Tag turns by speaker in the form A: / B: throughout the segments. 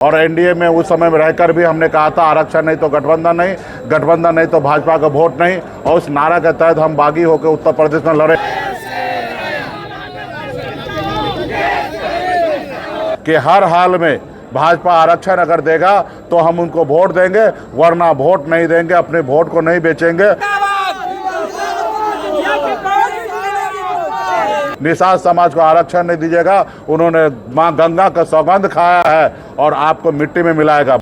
A: और एनडीए में उस समय में रहकर भी हमने कहा था आरक्षण नहीं तो गठबंधन नहीं, गठबंधन नहीं तो भाजपा का वोट नहीं। और उस नारा के तहत हम बागी होकर उत्तर प्रदेश में लड़े कि हर हाल में भाजपा आरक्षण अगर देगा तो हम उनको वोट देंगे, वरना वोट नहीं देंगे, अपने वोट को नहीं बेचेंगे। निषाद समाज को आरक्षण नहीं दीजिएगा। उन्होंने मां गंगा का सौगंध खाया है और आपको मिट्टी में मिलाएगा।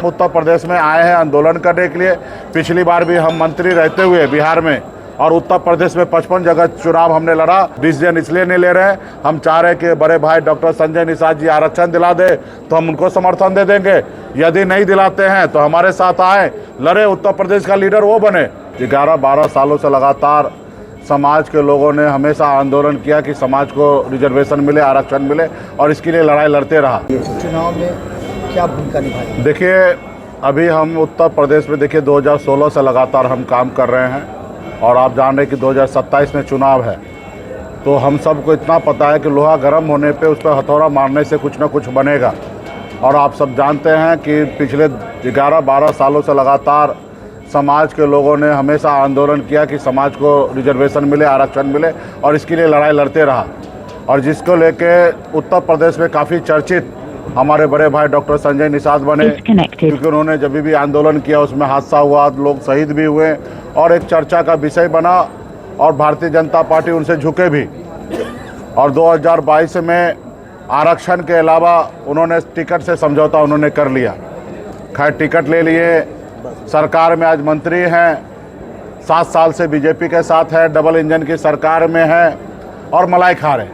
A: उत्तर प्रदेश में आए हैं आंदोलन करने के लिए। पिछली बार भी हम मंत्री रहते हुए बिहार में और उत्तर प्रदेश में 55 जगह चुनाव हमने लड़ा। डिसीजन इसलिए नहीं ले रहे हैं, हम चाह रहे हैं कि बड़े भाई डॉक्टर संजय निषाद जी आरक्षण दिला दे तो हम उनको समर्थन दे देंगे। यदि नहीं दिलाते हैं तो हमारे साथ आए, लड़े, उत्तर प्रदेश का लीडर वो बने। 11-12 सालों से लगातार समाज के लोगों ने हमेशा आंदोलन किया कि समाज को रिजर्वेशन मिले, आरक्षण मिले, और इसके लिए लड़ाई लड़ते रहा।
B: चुनाव में क्या भूमिका निभाई?
A: देखिए, अभी हम उत्तर प्रदेश में 2016 से लगातार हम काम कर रहे हैं और आप जान रहे हैं कि 2027 में चुनाव है। तो हम सबको इतना पता है कि लोहा गर्म होने पे उस पर हथौड़ा मारने से कुछ ना कुछ बनेगा। और आप सब जानते हैं कि पिछले 11-12 सालों से लगातार समाज के लोगों ने हमेशा आंदोलन किया कि समाज को रिजर्वेशन मिले, आरक्षण मिले, और इसके लिए लड़ाई लड़ते रहा। और जिसको लेके उत्तर प्रदेश में काफ़ी चर्चित हमारे बड़े भाई डॉक्टर संजय निषाद बने, क्योंकि उन्होंने जब भी आंदोलन किया उसमें हादसा हुआ, लोग शहीद भी हुए और एक चर्चा का विषय बना, और भारतीय जनता पार्टी उनसे झुके भी। और 2022 में आरक्षण के अलावा उन्होंने टिकट से समझौता उन्होंने कर लिया। खैर, टिकट ले लिए, सरकार में आज मंत्री हैं, 7 साल से बीजेपी के साथ है, डबल इंजन की सरकार में है और मलाई खा रहे।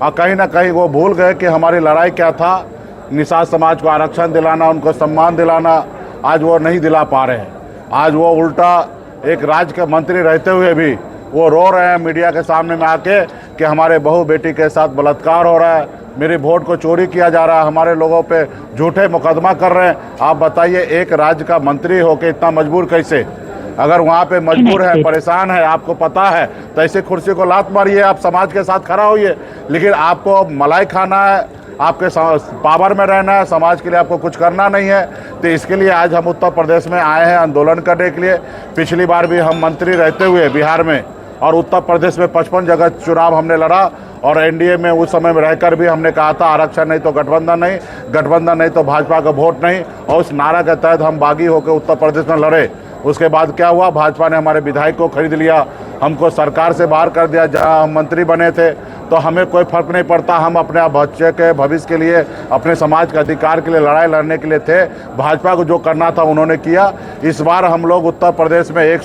A: और कहीं ना कहीं वो भूल गए कि हमारी लड़ाई क्या था, निषाद समाज को आरक्षण दिलाना, उनको सम्मान दिलाना। आज वो नहीं दिला पा रहे हैं। आज वो उल्टा एक राज्य के मंत्री रहते हुए भी वो रो रहे हैं मीडिया के सामने में आके कि हमारे बहू बेटी के साथ बलात्कार हो रहा है, मेरी वोट को चोरी किया जा रहा है, हमारे लोगों पे झूठे मुकदमा कर रहे हैं। आप बताइए, एक राज्य का मंत्री होकर इतना मजबूर कैसे? अगर वहाँ पे मजबूर है, परेशान है, आपको पता है, तो ऐसे कुर्सी को लात मारिए, आप समाज के साथ खड़ा होइए। लेकिन आपको मलाई खाना है, आपके पावर में रहना है, समाज के लिए आपको कुछ करना नहीं है। तो इसके लिए आज हम उत्तर प्रदेश में आए हैं आंदोलन करने के लिए। पिछली बार भी हम मंत्री रहते हुए बिहार में और उत्तर प्रदेश में 55 जगह चुनाव हमने लड़ा। और एनडीए में उस समय में रहकर भी हमने कहा था आरक्षण नहीं तो गठबंधन नहीं, गठबंधन नहीं तो भाजपा का वोट नहीं। और उस नारा के तहत हम बागी होकर उत्तर प्रदेश में लड़े। उसके बाद क्या हुआ, भाजपा ने हमारे विधायक को खरीद लिया, हमको सरकार से बाहर कर दिया। जहां हम मंत्री बने थे तो हमें कोई फर्क नहीं पड़ता, हम अपने बच्चे के भविष्य के लिए, अपने समाज के अधिकार के लिए लड़ाई लड़ने के लिए थे। भाजपा को जो करना था उन्होंने किया। इस बार हम लोग उत्तर प्रदेश में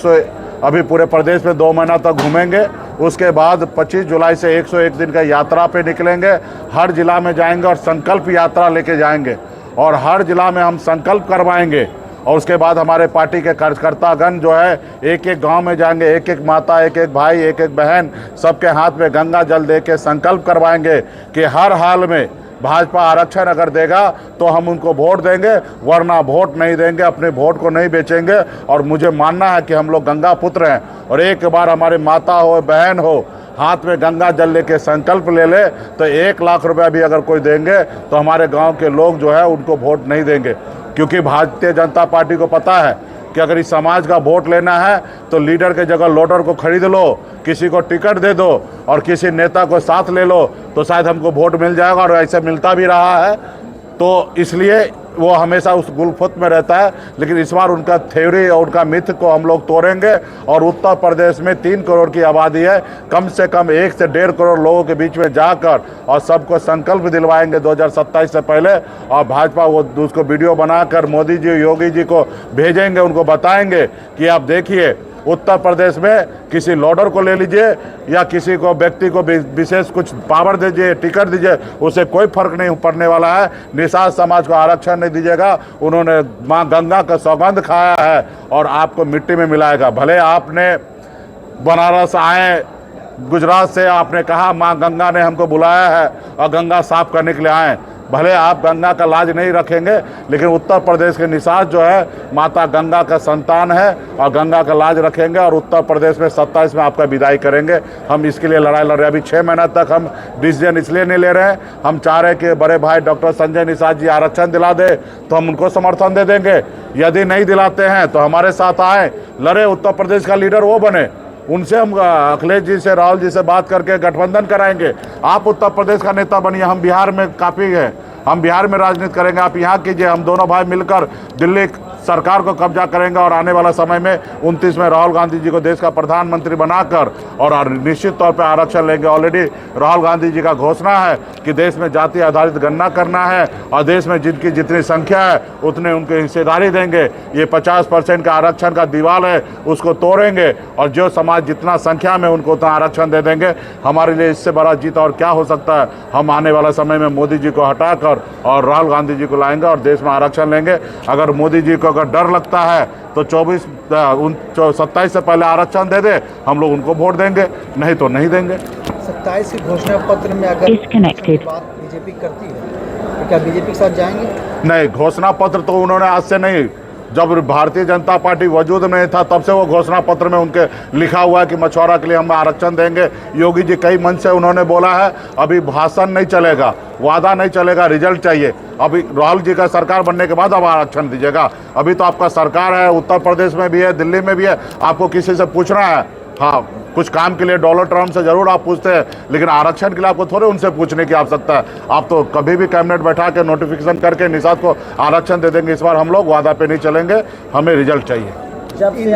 A: अभी पूरे प्रदेश में 2 महीना तक घूमेंगे। उसके बाद 25 जुलाई से 101 दिन का यात्रा पे निकलेंगे। हर जिला में जाएंगे और संकल्प यात्रा लेके जाएंगे और हर जिला में हम संकल्प करवाएंगे। और उसके बाद हमारे पार्टी के कार्यकर्तागण जो है एक एक गांव में जाएंगे, एक एक माता, एक एक भाई, एक एक बहन, सबके हाथ में गंगा जल दे के संकल्प करवाएंगे कि हर हाल में भाजपा आरक्षण अगर देगा तो हम उनको वोट देंगे, वरना वोट नहीं देंगे, अपने वोट को नहीं बेचेंगे। और मुझे मानना है कि हम लोग गंगा पुत्र हैं, और एक बार हमारी माता हो, बहन हो, हाथ में गंगा जल लेके संकल्प ले ले तो 1 लाख रुपया भी अगर कोई देंगे तो हमारे गांव के लोग जो है उनको वोट नहीं देंगे। क्योंकि भारतीय जनता पार्टी को पता है कि अगर इस समाज का वोट लेना है तो लीडर के जगह लोडर को खरीद लो, किसी को टिकट दे दो और किसी नेता को साथ ले लो तो शायद हमको वोट मिल जाएगा। और ऐसे मिलता भी रहा है। तो इसलिए वो हमेशा उस गुलफुत में रहता है। लेकिन इस बार उनका थ्योरी और उनका मिथ को हम लोग तोड़ेंगे। और उत्तर प्रदेश में 3 करोड़ की आबादी है, कम से कम 1 से 1.5 करोड़ लोगों के बीच में जाकर और सबको संकल्प दिलवाएंगे 2027 से पहले। और भाजपा वो उसको वीडियो बनाकर मोदी जी, योगी जी को भेजेंगे, उनको बताएंगे कि आप देखिए उत्तर प्रदेश में किसी लोडर को ले लीजिए या किसी को व्यक्ति को विशेष कुछ पावर दीजिए, टिकट दीजिए, उसे कोई फर्क नहीं पड़ने वाला है। निषाद समाज को आरक्षण नहीं दीजिएगा। उन्होंने मां गंगा का सौगंध खाया है और आपको मिट्टी में मिलाएगा। भले आपने बनारस आए, गुजरात से आपने कहा मां गंगा ने हमको बुलाया है और गंगा साफ करने के लिए आए, भले आप गंगा का लाज नहीं रखेंगे, लेकिन उत्तर प्रदेश के निषाद जो है माता गंगा का संतान है और गंगा का लाज रखेंगे और उत्तर प्रदेश में 27 में आपका विदाई करेंगे। हम इसके लिए लड़ाई लड़ रहे हैं। अभी 6 महीना तक हम डिसीजन इसलिए नहीं ले रहे हैं, हम चाह रहे हैं कि बड़े भाई डॉक्टर संजय निषाद जी आरक्षण दिला दे तो हम उनको समर्थन दे देंगे। यदि नहीं दिलाते हैं तो हमारे साथ आए, लड़े, उत्तर प्रदेश का लीडर वो बने, उनसे हम अखिलेश जी से, राहुल जी से बात करके गठबंधन कराएंगे। आप उत्तर प्रदेश का नेता बनिए, हम बिहार में काफ़ी है, हम बिहार में राजनीति करेंगे, आप यहाँ कीजिए। हम दोनों भाई मिलकर दिल्ली सरकार को कब्जा करेंगे और आने वाला समय में 29 में राहुल गांधी जी को देश का प्रधानमंत्री बनाकर और निश्चित तौर पे आरक्षण लेंगे। ऑलरेडी राहुल गांधी जी का घोषणा है कि देश में जाति आधारित गणना करना है और देश में जिनकी जितनी संख्या है उतने उनके हिस्सेदारी देंगे। ये 50% का आरक्षण का दीवार है, उसको तोड़ेंगे और जो समाज जितना संख्या में उनको उतना आरक्षण दे देंगे। हमारे लिए इससे बड़ा जीत और क्या हो सकता है। हम आने वाला समय में मोदी जी को हटाकर और राहुल गांधी जी को लाएंगे और देश में आरक्षण लेंगे। अगर मोदी जी को अगर डर लगता है तो 27 से पहले आरक्षण दे दे, हम लोग उनको वोट देंगे, नहीं तो नहीं देंगे।
B: 27 के घोषणा पत्र में अगर बात बीजेपी करती है तो क्या बीजेपी के साथ जाएंगे?
A: नहीं, घोषणा पत्र तो उन्होंने आज से नहीं, जब भारतीय जनता पार्टी वजूद में नहीं था तब से वो घोषणा पत्र में उनके लिखा हुआ है कि मछुआरा के लिए हम आरक्षण देंगे। योगी जी कई मंच से उन्होंने बोला है, अभी भाषण नहीं चलेगा, वादा नहीं चलेगा, रिजल्ट चाहिए। अभी राहुल जी का सरकार बनने के बाद अब आरक्षण दीजिएगा। अभी तो आपका सरकार है, उत्तर प्रदेश में भी है, दिल्ली में भी है, आपको किसी से पूछना है। हाँ, कुछ काम के लिए डॉलर ट्रम्प से जरूर आप पूछते हैं, लेकिन आरक्षण के लिए आपको थोड़े उनसे पूछने की आवश्यकता है। आप तो कभी भी कैबिनेट बैठा के नोटिफिकेशन करके निषाद को आरक्षण दे देंगे। इस बार हम लोग वादा पे नहीं चलेंगे, हमें रिजल्ट चाहिए।
B: जब